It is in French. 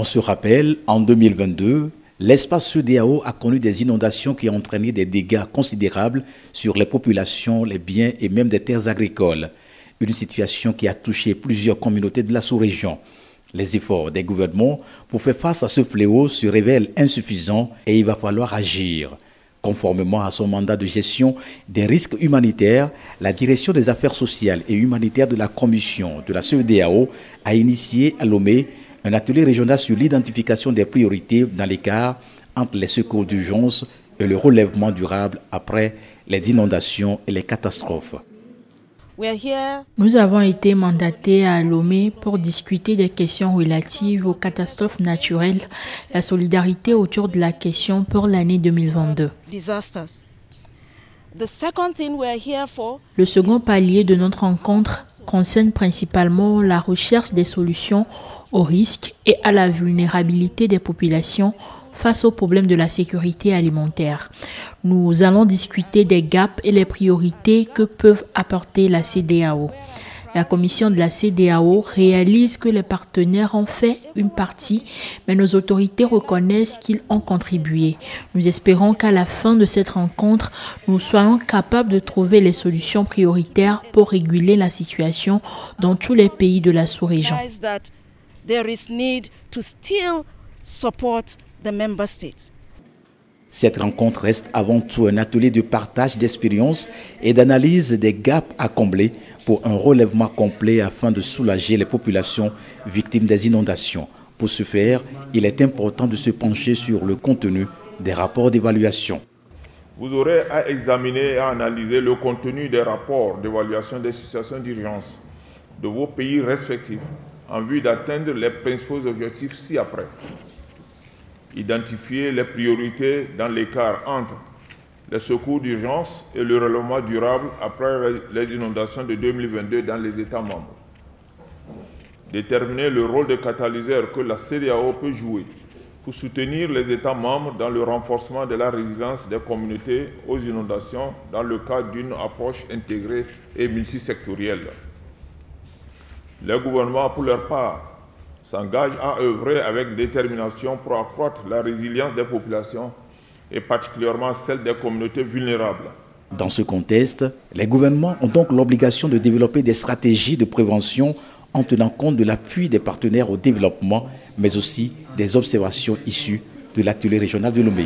On se rappelle, en 2022, l'espace CEDEAO a connu des inondations qui ont entraîné des dégâts considérables sur les populations, les biens et même des terres agricoles. Une situation qui a touché plusieurs communautés de la sous-région. Les efforts des gouvernements pour faire face à ce fléau se révèlent insuffisants et il va falloir agir. Conformément à son mandat de gestion des risques humanitaires, la Direction des affaires sociales et humanitaires de la Commission de la CEDEAO a initié à Lomé un atelier régional sur l'identification des priorités dans l'écart entre les secours d'urgence et le relèvement durable après les inondations et les catastrophes. Nous avons été mandatés à Lomé pour discuter des questions relatives aux catastrophes naturelles, la solidarité autour de la question pour l'année 2022. Le second palier de notre rencontre concerne principalement la recherche des solutions aux risques et à la vulnérabilité des populations face aux problèmes de la sécurité alimentaire. Nous allons discuter des gaps et les priorités que peuvent apporter la CEDEAO. La commission de la CEDEAO réalise que les partenaires ont fait une partie, mais nos autorités reconnaissent qu'ils ont contribué. Nous espérons qu'à la fin de cette rencontre, nous soyons capables de trouver les solutions prioritaires pour réguler la situation dans tous les pays de la sous-région. Cette rencontre reste avant tout un atelier de partage d'expériences et d'analyse des gaps à combler pour un relèvement complet afin de soulager les populations victimes des inondations. Pour ce faire, il est important de se pencher sur le contenu des rapports d'évaluation. Vous aurez à examiner et à analyser le contenu des rapports d'évaluation des situations d'urgence de vos pays respectifs en vue d'atteindre les principaux objectifs ci-après. Identifier les priorités dans l'écart entre les secours d'urgence et le relèvement durable après les inondations de 2022 dans les États membres. Déterminer le rôle de catalyseur que la CEDEAO peut jouer pour soutenir les États membres dans le renforcement de la résilience des communautés aux inondations dans le cadre d'une approche intégrée et multisectorielle. Les gouvernements, pour leur part, s'engagent à œuvrer avec détermination pour accroître la résilience des populations et particulièrement celle des communautés vulnérables. Dans ce contexte, les gouvernements ont donc l'obligation de développer des stratégies de prévention en tenant compte de l'appui des partenaires au développement, mais aussi des observations issues de l'atelier régional de Lomé.